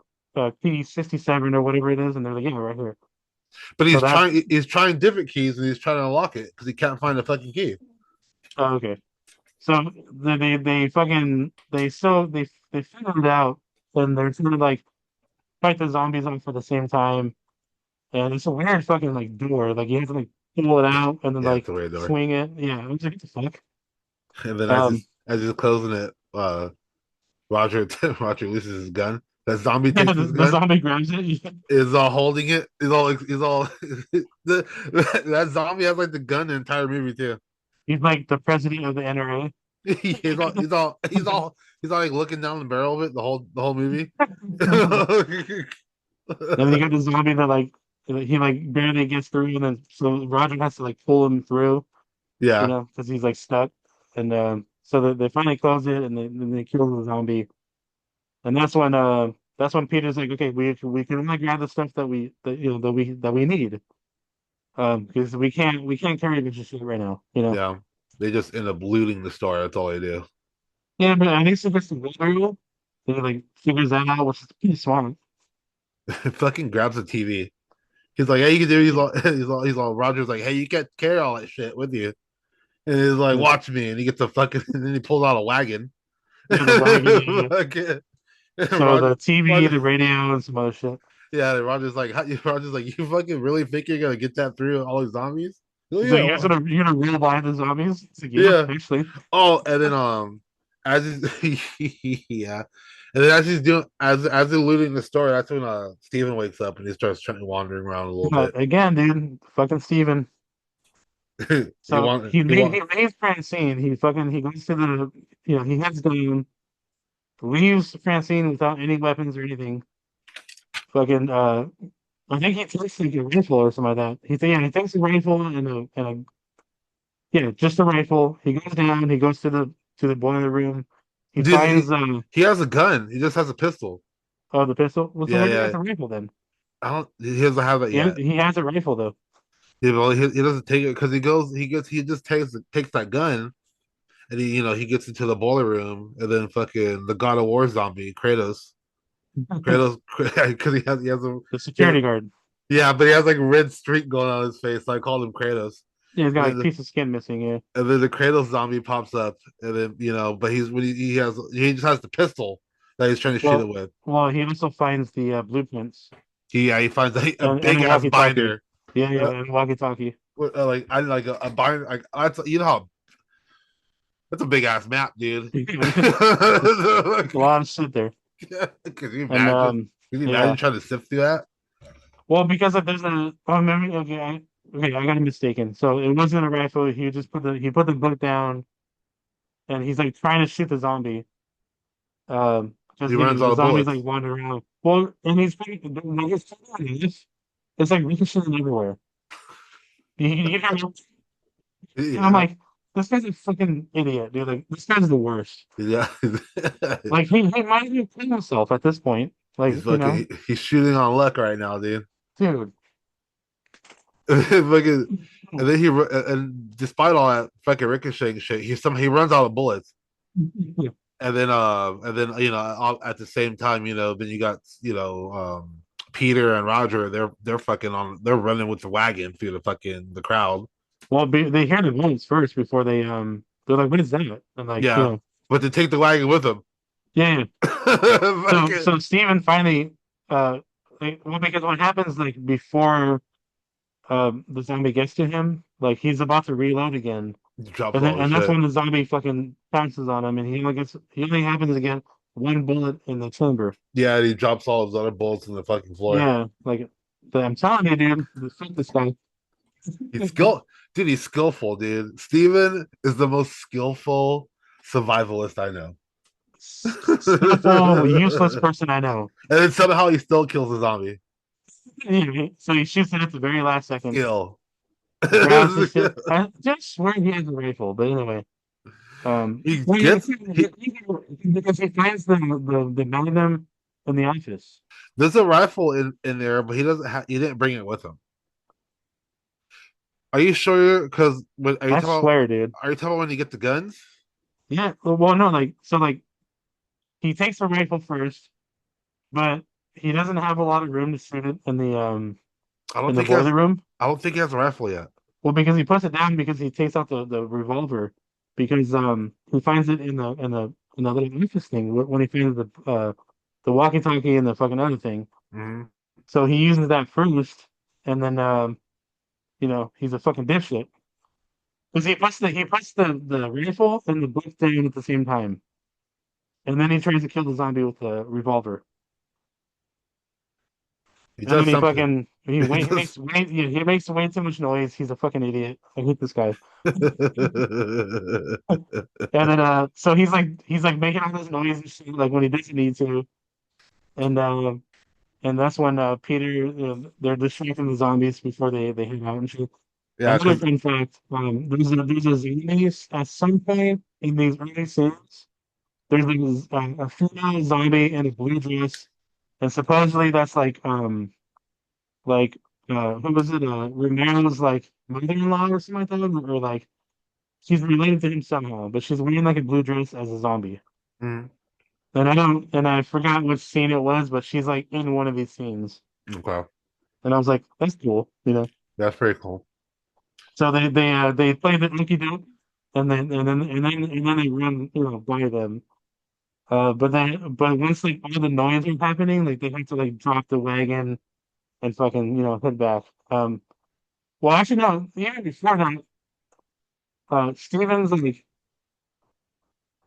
key 67 or whatever it is, and they're like, yeah, right here. But So he's that's trying he's trying different keys and he's trying to unlock it because he can't find the fucking key. okay. So they figure it out, and they're trying to like fight the zombies off at the same time. And it's a weird fucking like door. Like you have to like pull it out and then Yeah, like it's a weird door. swing it. Yeah, I was like, what the fuck? And then as Um, he's as he's closing it, Roger Roger releases his gun. That zombie yeah, takes the, his the gun, zombie grabs it. Yeah. is all holding it, is all that zombie has like the gun the entire movie too. He's like the president of the NRA. He's all like looking down the barrel of it the whole movie. Then you got the zombie that like he like barely gets through, and then so Roger has to like pull him through, Yeah, because he's like stuck. And so they finally close it, and they kill the zombie. And that's when Peter's like, okay, we can only grab the stuff that we need, because we can't carry this shit right now. yeah. They just end up looting the store. That's all they do. Yeah, but I think it's just a Romero. He like figures that out, which is pretty smart. Fucking grabs the TV. He's like, hey, you can do. He's all. Roger's like, hey, you can't carry all that shit with you. And he's like, Yeah, watch me. And he gets a fucking. And then he pulls out a wagon. yeah, the wagon. Yeah, yeah. Fucking- So Roger, the TV, Roger, the radio, and some other shit. yeah. Roger's like, you fucking really think you're gonna get that through all these zombies? Oh He's like, yeah, you're gonna roll by the zombies. It's like, yeah, yeah. actually. Oh, and then as he's yeah, and then as he's doing as they're looting the store, that's when Steven wakes up and he starts trying wandering around a little bit. But again, dude, fucking Steven. he So want he he want leaves Francine. He goes to the he heads down, leaves Francine without any weapons or anything. Fucking I think he takes like a rifle or something like that. He takes a rifle and a yeah, just a rifle. He goes down, he goes to the boiler room. He dude. finds He has a gun. He just has a pistol. oh the pistol. Well, so Yeah, where do you get yeah. the rifle then? I don't. He doesn't have it yet. He has a rifle though. He doesn't take it because he just takes that gun and he gets into the boiler room and then fucking the God of War zombie Kratos because The he has security guard. yeah, but he has like a red streak going on his face. So I called him Kratos. Yeah, he's got And like a then piece of skin missing. Yeah. the Kratos zombie pops up, and then but he just has the pistol that he's trying to shoot it Well, with. he also finds the blueprints He finds a and big a ass walkie-talkie. binder. Yeah, yeah, Uh, and a walkie-talkie. like I like a binder. Like how that's a big ass map, dude. A lot of shit there. Could you And imagine? Could you imagine yeah. trying to sift through that? Well, because of there's a oh maybe okay, I got mistaken. So it wasn't a rifle. He put the book down and he's like trying to shoot the zombie. He Because runs out the of zombie's like bullets. wandering around. Well, and it's like ricocheting everywhere. You know, and I'm Yeah, like, this guy's a fucking idiot, dude. Like this guy's the worst. yeah. Like he might be kill himself at this point. He's Like, he's shooting on luck right now, dude. dude. Fucking, and then and despite all that fucking ricocheting shit, he runs out of bullets. And then at the same time, then you got Peter and Roger. They're running with the wagon through the crowd. Well, they hear the noise first before they're like, what is that? And like, Yeah, but they take the wagon with them. yeah, yeah. Fucking So Steven finally, uh, because what happens like before the zombie gets to him, like he's about to reload again, drops all the and that's shit. when the zombie fucking pounces on him, and he only happens to get one bullet in the chamber. Yeah, and he drops all his other bullets in the fucking floor. Yeah, like I'm telling you, dude, this guy. He's skill, dude. He's skillful, dude. Steven is the most skillful survivalist I know. Skillful, useless person I know. And then somehow he still kills the zombie. Yeah, so he shoots it at the very last second, Skill. grabs the shit. I just swear he has a rifle, but anyway. he Well, gets he because he finds the magnum in the office. there's a rifle in there, but he didn't bring it with him. Are you sure? Because I swear, dude. are you talking about when you get the guns? Yeah. Well, no, like he takes the rifle first, but he doesn't have a lot of room to shoot it I don't in the think he has boiler room. I don't think he has a rifle yet. Well, because he puts it down because he takes out the revolver because he finds it in the little office thing when he finds the walkie-talkie and the fucking other thing. Mhm. So he uses that first, and then he's a fucking dipshit because he puts the rifle and the book down at the same time, and then he tries to kill the zombie with the revolver. He And then does something. he makes he makes way too much noise. He's a fucking idiot. I hate this guy. And then so he's like making all this noise and shit like when he doesn't need to. And that's when Peter they're distracting the zombies before they head out and shit. Yeah, Another because fun fact, there's a zombie at some point in these early scenes. There's a female zombie in a blue dress, and supposedly that's like who was it? Romero's like mother-in-law or something like that, or like she's related to him somehow, but she's wearing like a blue dress as a zombie. And I forgot which scene it was, but she's like in one of these scenes. okay, And I was like, that's cool. that's pretty cool. So they play the okey doke and then they run, by them. But once like all the noise is happening, like they have to like drop the wagon and fucking, head back. Well actually no, even before that, Steven's like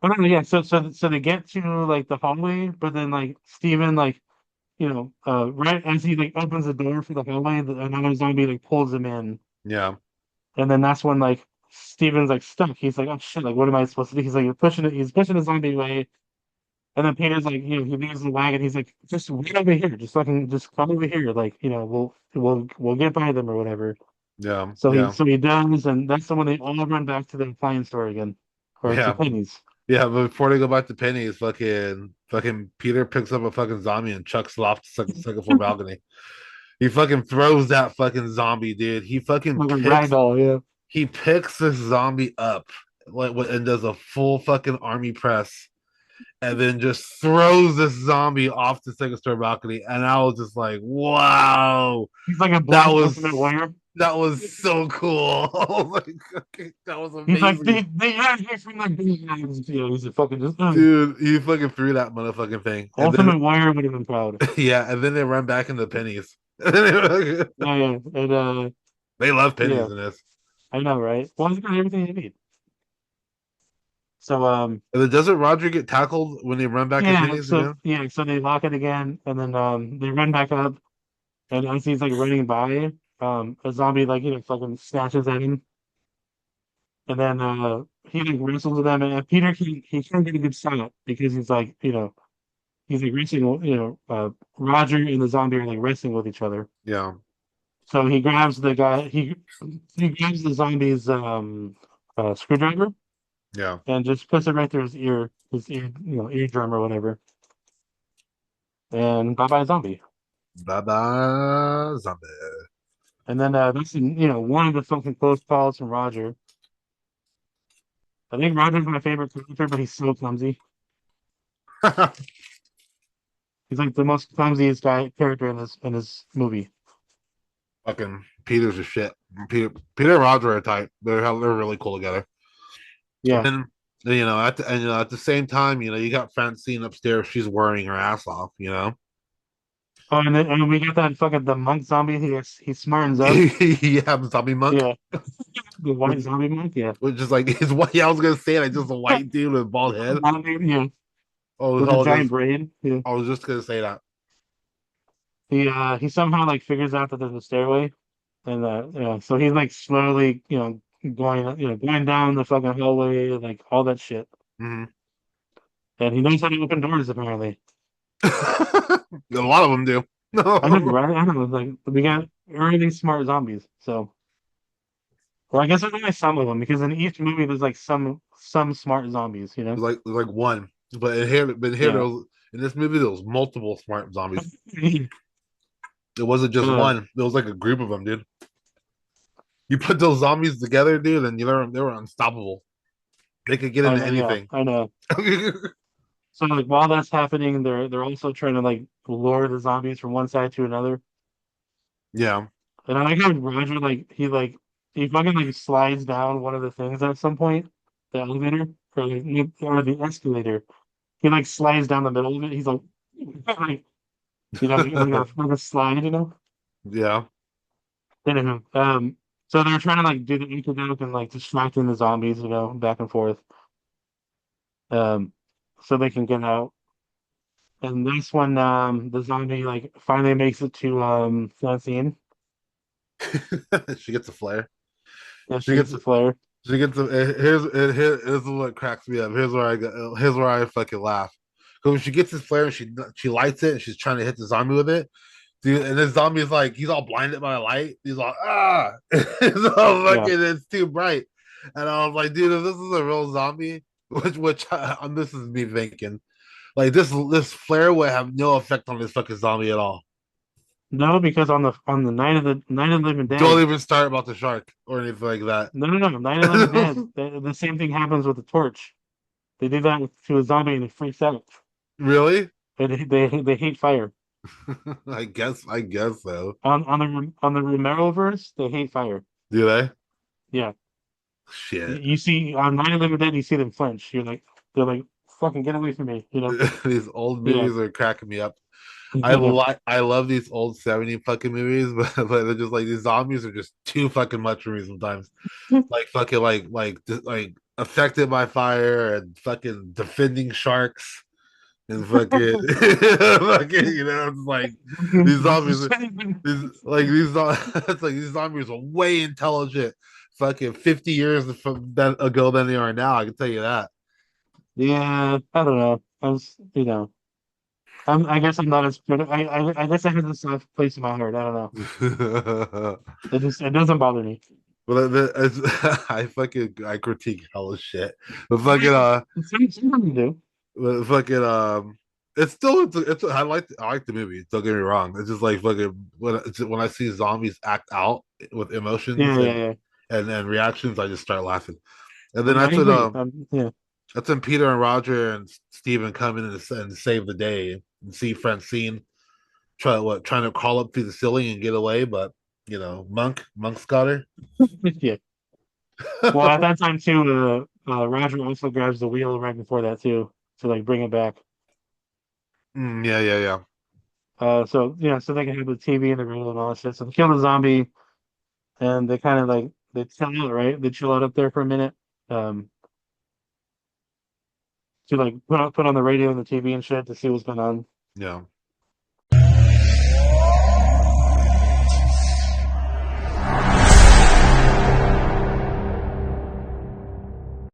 I don't know, yeah, so they get to like the hallway, but then like Steven like right as he like opens the door for the hallway, another zombie like pulls him in, Yeah, and then that's when like Steven's like stuck. He's like, oh shit, like what am I supposed to do? He's like pushing it. He's pushing the zombie away, and then Peter's like, he leaves the wagon. He's like, just wait over here, just fucking just come over here, like we'll get by them or whatever. Yeah, So he yeah, so he does, and that's the when they all run back to the appliance store again, or to yeah, Penny's. yeah. But before they go back to Penny's, fucking Peter picks up a fucking zombie and chucks it off the second floor balcony. He fucking throws that fucking zombie, dude. Like a ragdoll, yeah. He picks this zombie up like and does a full fucking army press, and then just throws this zombie off the second story balcony. And I was just like, wow, He's like a that black was ultimate warrior. that was so cool. I was like, okay, that was He's like, amazing. they ran here from like these guys. You know, he's a fucking just Dude, he fucking threw that motherfucking thing. And then ultimate warrior would have been proud. yeah, and then they run back into pennies. Yeah, yeah, and They love pennies yeah, in this. I know, right? Well, he's got everything you need. So And then doesn't Roger get tackled when they run back in pennies again? so they lock it again, and then they run back up, and as he's like running by, a zombie like fucking snatches at him, and then he like wrestles with them, and Peter he can't get a good shot because he's like he's like wrestling Roger and the zombie are like wrestling with each other. Yeah, So he grabs the guy he grabs the zombie's screwdriver yeah. and just puts it right through his ear eardrum or whatever. And bye bye zombie. Bye bye, zombie. And then that's one of the fucking close calls from Roger. I think Roger's my favorite character, but he's so clumsy. He's like the most clumsiest guy character in this movie. Fucking Peter's a shit. Peter and Roger are tight. They're really cool together. And Yeah. then at the same time, you got Francine upstairs. She's worrying her ass off. Oh, and we got that fucking the monk zombie. He smartens up. Yeah, zombie monk, Yeah, the white zombie monk. Yeah, which is like his white. Yeah, I was gonna say like just a white dude with a bald head. yeah, Oh, with a giant brain. Yeah, I was just gonna say that. he somehow like figures out that there's a stairway, and so he's like slowly going down the fucking hallway, like all that shit, Mhm. and he knows how to open doors apparently. A lot of them do. I know, right? I know. Like we got really smart zombies, so. Well, I guess there's only some of them because in each movie there's like some smart zombies, you know? Like one, but here Yeah. there was, in this movie there was multiple smart zombies. It wasn't just Uh, one. There was like a group of them, dude. You put those zombies together, dude, and they were unstoppable. They could get I into know, yeah, anything. I know. So like while that's happening, they're also trying to like lure the zombies from one side to another. Yeah. And I like how Roger he fucking like slides down one of the things at some point, the elevator or the escalator. He like slides down the middle of it. He's like, like like a slide, you know? Yeah. Anywho, so they're trying to like do the antidote and like distracting the zombies, back and forth, um, so they can get out. And this one, the zombie like finally makes it to Francine. She gets a flare. Yeah, She she gets gets the flare. she gets a here's what cracks me up. Here's where I fucking laugh. Because when she gets this flare and she lights it and she's trying to hit the zombie with it, dude, and this zombie is like he's all blinded by the light. He's like, ah, it's all Yeah, fucking it's too bright. And I was like, dude, if this is a real zombie, which this is me thinking, like this flare would have no effect on this fucking zombie at all. no, because on the night of the living Don't dead, even start about the shark or anything like that. no, night of the living dead, the same thing happens with the torch. They do that to a zombie and it freaks out. Really? They hate fire. I guess so. On the Romero verse, they hate fire. Do they? Yeah. Shit. You see on Night of the Living Dead, you see them flinch. They're like, fucking get away from me, you know? These old Yeah. movies are cracking me up. I love these old 70 fucking movies, but they're just like these zombies are just too fucking much for me sometimes. Like fucking like affected by fire and fucking defending sharks and fucking fucking it's like these zombies these like these it's like these zombies are way intelligent fucking 50 years from that ago than they are now. I can tell you that. Yeah, I don't know. I guess I'm not as I guess I have this soft place in my heart. I don't know. It doesn't bother me. I critique hella shit. But fucking Some of them do. but fucking it's still I like the movie. Don't get me wrong. It's just like fucking when I see zombies act out with emotions Yeah, yeah, yeah. and reactions, I just start laughing. And then I agree. Yeah, that's when Peter and Roger and Steven come in and save the day and see Francine trying to crawl up through the ceiling and get away, but Monk's got her. yeah. Well, at that time too, Roger also grabs the wheel right before that too to like bring it back. Yeah, yeah, yeah. So yeah, so they can have the TV in the room and all that shit. So they kill the zombie, and they kind of like they chill out, right? They chill out up there for a minute, um, to like put on the radio and the TV and shit to see what's going on. Yeah.